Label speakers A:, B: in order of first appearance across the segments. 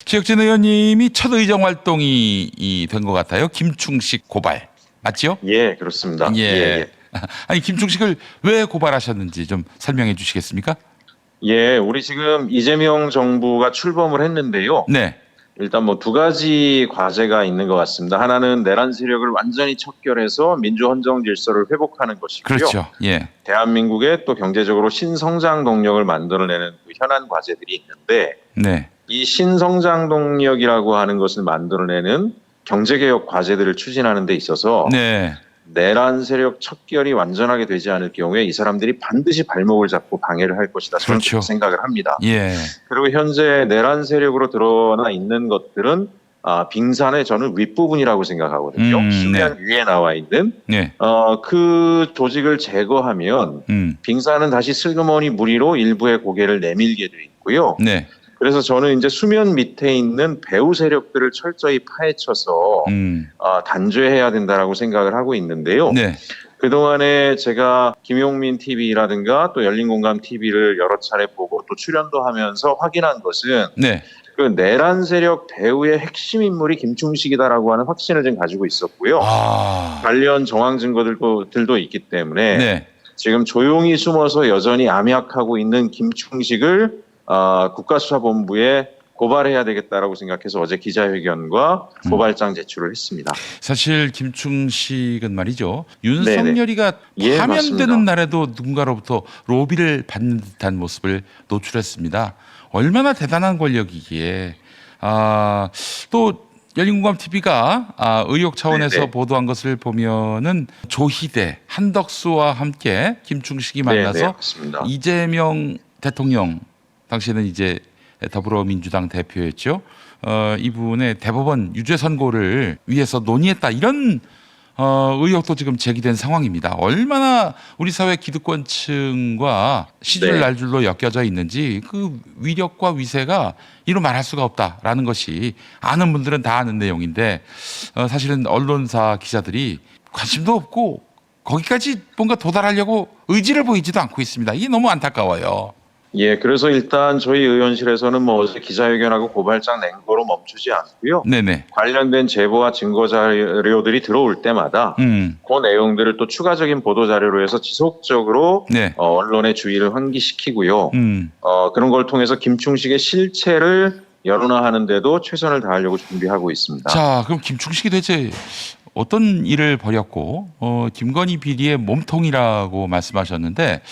A: 지역진 의원님이 첫 의정 활동이 된 것 같아요. 김충식 고발 맞죠?
B: 예, 그렇습니다.
A: 예. 아니 김충식을 왜 고발하셨는지 좀 설명해 주시겠습니까?
B: 예, 우리 지금 이재명 정부가 출범을 했는데요.
A: 네.
B: 일단 뭐 두 가지 과제가 있는 것 같습니다. 하나는 내란 세력을 완전히 척결해서 민주 헌정 질서를 회복하는 것이고요.
A: 그렇죠. 예.
B: 대한민국의 또 경제적으로 신성장 동력을 만들어내는 그 현안 과제들이 있는데
A: 네.
B: 이 신성장 동력이라고 하는 것을 만들어내는 경제개혁 과제들을 추진하는 데 있어서
A: 네.
B: 내란 세력 척결이 완전하게 되지 않을 경우에 이 사람들이 반드시 발목을 잡고 방해를 할 것이다. 저는
A: 그렇죠.
B: 그렇게 생각을 합니다.
A: 예.
B: 그리고 현재 내란 세력으로 드러나 있는 것들은 빙산의 저는 윗부분이라고 생각하거든요. 수면 위에 나와 있는
A: 네.
B: 그 조직을 제거하면 빙산은 다시 슬그머니 무리로 일부의 고개를 내밀게 돼 있고요.
A: 네.
B: 그래서 저는 이제 수면 밑에 있는 배후 세력들을 철저히 파헤쳐서 단죄해야 된다라고 생각을 하고 있는데요.
A: 네.
B: 그동안에 제가 김용민 TV라든가 또 열린공감 TV를 여러 차례 보고 또 출연도 하면서 확인한 것은
A: 네.
B: 그 내란 세력 배후의 핵심 인물이 김충식이다라고 하는 확신을 좀 가지고 있었고요. 관련 정황 증거들도 있기 때문에
A: 네.
B: 지금 조용히 숨어서 여전히 암약하고 있는 김충식을 국가수사본부에 고발해야 되겠다라고 생각해서 어제 기자회견과 고발장 제출을 했습니다.
A: 사실 김충식은 말이죠. 윤석열이가
B: 예,
A: 파면되는
B: 맞습니다.
A: 날에도 누군가로부터 로비를 받는 듯한 모습을 노출했습니다. 얼마나 대단한 권력이기에. 또 열린공감 TV가 의혹 차원에서
B: 네네.
A: 보도한 것을 보면은 조희대, 한덕수와 함께 김충식이 만나서
B: 맞습니다.
A: 이재명 대통령 당시에는 이제 더불어민주당 대표였죠. 이분의 대법원 유죄 선고를 위해서 논의했다 이런 의혹도 지금 제기된 상황입니다. 얼마나 우리 사회 기득권층과 시줄 날줄로 엮여져 있는지 그 위력과 위세가 이루 말할 수가 없다라는 것이 아는 분들은 다 아는 내용인데 사실은 언론사 기자들이 관심도 없고 거기까지 뭔가 도달하려고 의지를 보이지도 않고 있습니다. 이게 너무 안타까워요.
B: 예, 그래서 일단 저희 의원실에서는 뭐 어제 기자회견하고 고발장 낸 거로 멈추지 않고요.
A: 네네.
B: 관련된 제보와 증거 자료들이 들어올 때마다 그 내용들을 또 추가적인 보도 자료로 해서 지속적으로
A: 네.
B: 언론의 주의를 환기시키고요. 그런 걸 통해서 김충식의 실체를 여론화하는 데도 최선을 다하려고 준비하고 있습니다.
A: 자, 그럼 김충식이 대체 어떤 일을 벌였고 김건희 비리의 몸통이라고 말씀하셨는데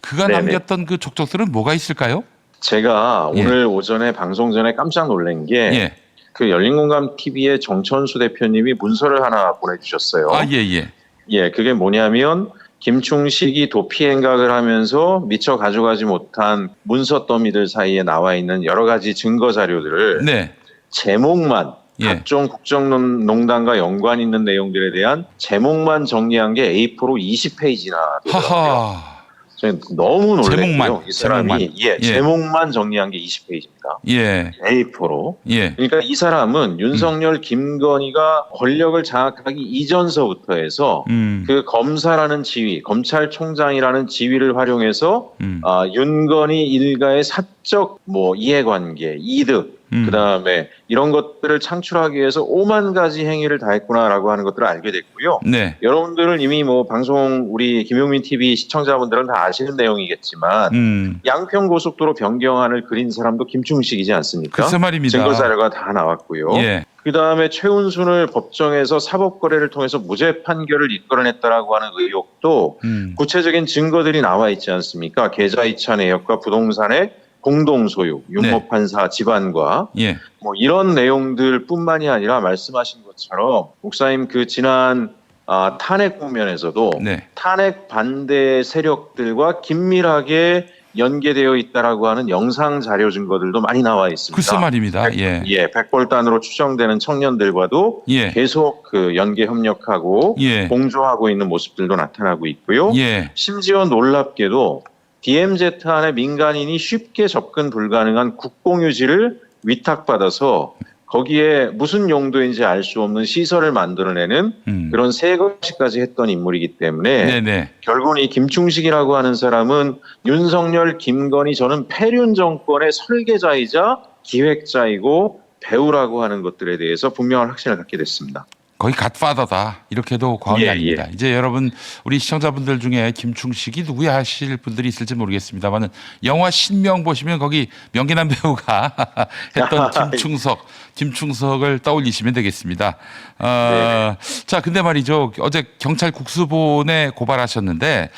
A: 그가
B: 네네.
A: 남겼던 그 족적들은 뭐가 있을까요?
B: 제가 오늘 오전에 방송 전에 깜짝 놀란 게 그 열린공감 TV의 정천수 대표님이 문서를 하나 보내주셨어요.
A: 예.
B: 예, 그게 뭐냐면 김충식이 도피 행각을 하면서 미처 가져가지 못한 문서 더미들 사이에 나와 있는 여러 가지 증거 자료들을 제목만 각종 국정농단과 연관 있는 내용들에 대한 제목만 정리한 게 A4로 20페이지나 되더라고요. 저는 너무 놀랐고요. 이 사람이 제목만 정리한 게 20페이지입니다. A4로. 그러니까 이 사람은 윤석열, 김건희가 권력을 장악하기 이전서부터 해서 그 검사라는 지위, 검찰총장이라는 지위를 활용해서 윤건희 일가의 사적 이해관계, 이득, 그다음에 이런 것들을 창출하기 위해서 오만 가지 행위를 다 했구나라고 하는 것들을 알게 됐고요. 여러분들은 이미 방송 우리 김용민 TV 시청자분들은 다 아시는 내용이겠지만 양평고속도로 변경안을 그린 사람도 김충식이지 않습니까?
A: 글쎄 말입니다.
B: 증거 자료가 다 나왔고요. 그다음에 최은순을 법정에서 사법거래를 통해서 무죄 판결을 이끌어냈다라고 하는 의혹도 구체적인 증거들이 나와 있지 않습니까? 계좌이체 내역과 부동산의 공동소유, 윤모판사 집안과 이런 내용들뿐만이 아니라 말씀하신 것처럼 목사님 그 지난 탄핵 국면에서도 탄핵 반대 세력들과 긴밀하게 연계되어 있다라고 하는 영상 자료 증거들도 많이 나와 있습니다.
A: 글쎄 말입니다.
B: 백벌단으로 추정되는 청년들과도 계속 그 연계 협력하고 공조하고 있는 모습들도 나타나고 있고요. 심지어 놀랍게도 DMZ 안에 민간인이 쉽게 접근 불가능한 국공유지를 위탁받아서 거기에 무슨 용도인지 알 수 없는 시설을 만들어내는 그런 새 것까지 했던 인물이기 때문에 결국은 이 김충식이라고 하는 사람은 윤석열, 김건희 저는 패륜 정권의 설계자이자 기획자이고 배우라고 하는 것들에 대해서 분명한 확신을 갖게 됐습니다.
A: 거의 갓파더다 이렇게도 과언이
B: 예,
A: 아닙니다.
B: 예.
A: 이제 여러분 우리 시청자분들 중에 김충식이 누구야 하실 분들이 있을지 모르겠습니다만은 영화 신명 보시면 거기 명기남 배우가 했던 김충석을 떠올리시면 되겠습니다. 자, 근데 말이죠. 어제 경찰 국수본에 고발하셨는데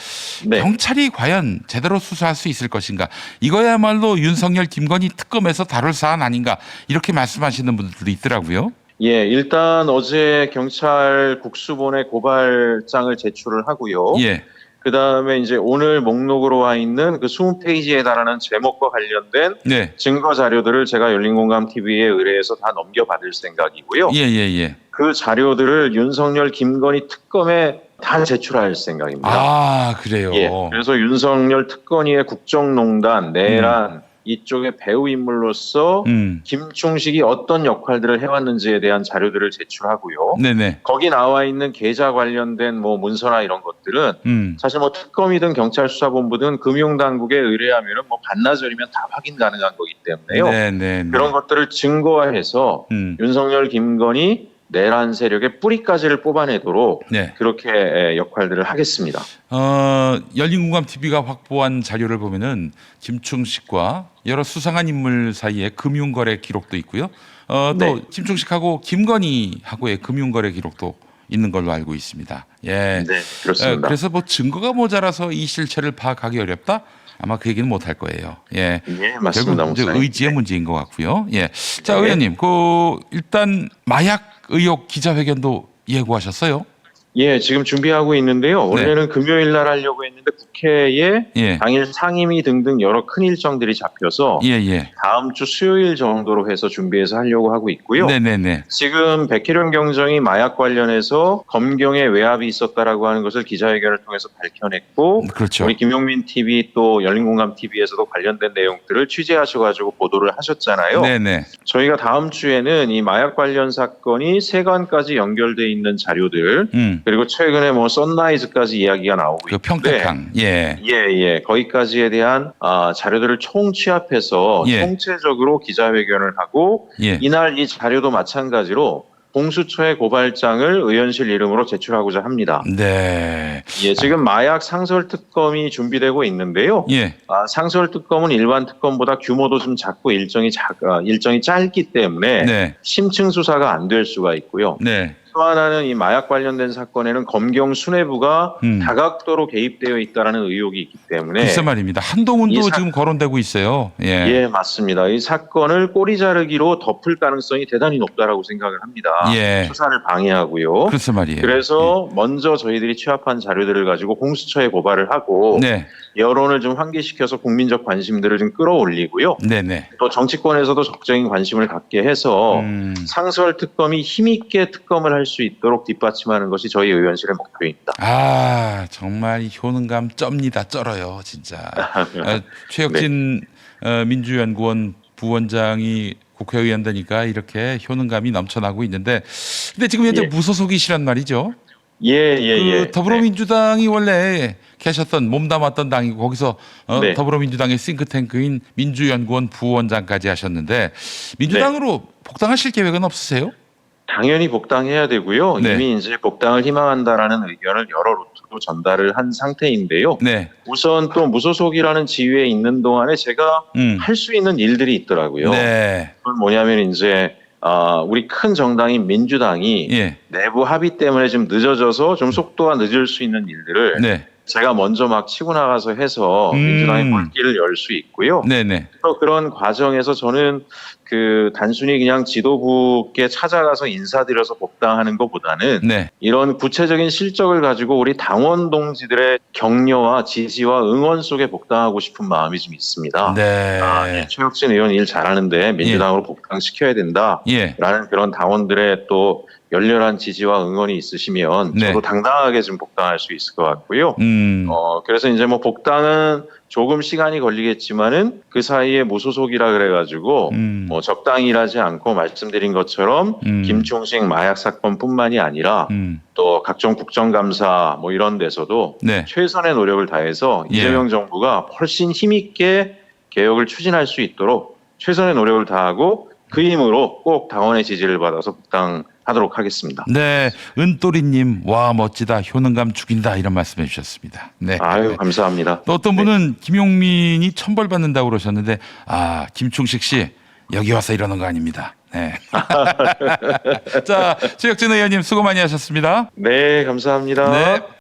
B: 네.
A: 경찰이 과연 제대로 수사할 수 있을 것인가? 이거야말로 윤석열 김건희 특검에서 다룰 사안 아닌가? 이렇게 말씀하시는 분들도 있더라고요.
B: 예, 일단 어제 경찰 국수본에 고발장을 제출을 하고요.
A: 예.
B: 그 다음에 이제 오늘 목록으로 와 있는 그 20페이지에 달하는 제목과 관련된
A: 네.
B: 증거 자료들을 제가 열린공감TV에 의뢰해서 다 넘겨받을 생각이고요.
A: 예.
B: 그 자료들을 윤석열 김건희 특검에 다 제출할 생각입니다.
A: 아, 그래요?
B: 예, 그래서 윤석열 특건위의 국정농단, 내란, 이쪽의 배우 인물로서 김충식이 어떤 역할들을 해왔는지에 대한 자료들을 제출하고요.
A: 네네.
B: 거기 나와 있는 계좌 관련된 뭐 문서나 이런 것들은 사실 뭐 특검이든 경찰수사본부든 금융당국에 의뢰하면은 뭐 반나절이면 다 확인 가능한 거기 때문에요.
A: 네네.
B: 그런 것들을 증거화해서 윤석열 김건희 내란 세력의 뿌리까지를 뽑아내도록
A: 네.
B: 그렇게 역할들을 하겠습니다.
A: 열린공감TV가 확보한 자료를 보면은 김충식과 여러 수상한 인물 사이에 금융거래 기록도 있고요. 또
B: 네.
A: 김충식하고 김건희하고의 금융거래 기록도 있는 걸로 알고 있습니다. 예.
B: 네, 그렇습니다.
A: 그래서 뭐 증거가 모자라서 이 실체를 파악하기 어렵다. 아마 그 얘기는 못할 거예요. 예,
B: 맞습니다.
A: 결국 이제 의지의 문제인 것 같고요. 예, 자
B: 네.
A: 의원님, 일단 마약 의혹 기자회견도 예고하셨어요?
B: 예, 지금 준비하고 있는데요. 원래는 금요일 날 하려고 했는데 국회에 당일 상임위 등등 여러 큰 일정들이 잡혀서 다음 주 수요일 정도로 해서 준비해서 하려고 하고 있고요.
A: 네네네.
B: 지금 백혜련 경정이 마약 관련해서 검경에 외압이 있었다라고 하는 것을 기자회견을 통해서 밝혀냈고,
A: 그렇죠.
B: 우리 김용민 TV 또 열린공감 TV에서도 관련된 내용들을 취재하셔가지고 보도를 하셨잖아요.
A: 네네.
B: 저희가 다음 주에는 이 마약 관련 사건이 세관까지 연결돼 있는 자료들, 그리고 최근에 뭐 선라이즈까지 이야기가 나오고
A: 그
B: 있는데,
A: 평택항,
B: 거기까지에 대한 자료들을 총취합해서 총체적으로 기자회견을 하고 이날 이 자료도 마찬가지로 공수처의 고발장을 의원실 이름으로 제출하고자 합니다.
A: 네.
B: 예, 지금 마약 상설 특검이 준비되고 있는데요. 상설 특검은 일반 특검보다 규모도 좀 작고 일정이 짧기 때문에 심층 수사가 안 될 수가 있고요. 또 하나는 이 마약 관련된 사건에는 검경 수뇌부가 다각도로 개입되어 있다는 의혹이 있기 때문에
A: 글쎄 말입니다. 한동훈도 지금 거론되고 있어요.
B: 예, 맞습니다. 이 사건을 꼬리 자르기로 덮을 가능성이 대단히 높다라고 생각을 합니다. 수사를 방해하고요.
A: 글쎄 말이에요.
B: 그래서 먼저 저희들이 취합한 자료들을 가지고 공수처에 고발을 하고 여론을 좀 환기시켜서 국민적 관심들을 좀 끌어올리고요. 또 정치권에서도 적극적인 관심을 갖게 해서 상설 특검이 힘있게 특검을 할 수 있도록 뒷받침하는 것이 저희 의원실의 목표입니다.
A: 아, 정말 효능감 쩔어요, 진짜. 최혁진 민주연구원 부원장이 국회의원 되니까 이렇게 효능감이 넘쳐나고 있는데, 근데 지금 현재 무소속이시란 말이죠? 더불어민주당이 원래 계셨던 몸담았던 당이고 거기서 더불어민주당의 싱크탱크인 민주연구원 부원장까지 하셨는데 민주당으로 복당하실 계획은 없으세요?
B: 당연히 복당해야 되고요. 이미 이제 복당을 희망한다라는 의견을 여러 루트로 전달을 한 상태인데요. 우선 또 무소속이라는 지위에 있는 동안에 제가 할 수 있는 일들이 있더라고요. 그건 뭐냐면 이제 우리 큰 정당인 민주당이 내부 합의 때문에 좀 늦어져서 좀 속도가 늦을 수 있는 일들을 제가 먼저 막 치고 나가서 해서 민주당의 골길을 열 수 있고요. 또 그런 과정에서 저는 단순히 그냥 지도부께 찾아가서 인사드려서 복당하는 것보다는 이런 구체적인 실적을 가지고 우리 당원 동지들의 격려와 지지와 응원 속에 복당하고 싶은 마음이 좀 있습니다. 최혁진 의원 일 잘하는데 민주당으로 복당시켜야 된다라는 그런 당원들의 또 열렬한 지지와 응원이 있으시면 저도 당당하게 좀 복당할 수 있을 것 같고요. 그래서 이제 뭐 복당은 조금 시간이 걸리겠지만은 그 사이에 무소속이라 그래가지고 뭐 적당히 일하지 않고 말씀드린 것처럼 김충식 마약 사건뿐만이 아니라 또 각종 국정감사 뭐 이런 데서도 최선의 노력을 다해서 이재명 정부가 훨씬 힘있게 개혁을 추진할 수 있도록 최선의 노력을 다하고 그 힘으로 꼭 당원의 지지를 받아서 복당하도록 하겠습니다.
A: 네, 은또리님, 와 멋지다, 효능감 죽인다 이런 말씀해 주셨습니다. 네.
B: 아유 감사합니다.
A: 또 어떤 분은 김용민이 천벌받는다고 그러셨는데 김충식 씨 여기 와서 이러는 거 아닙니다. 네. 자, 최혁진 의원님 수고 많이 하셨습니다.
B: 네, 감사합니다.
A: 네.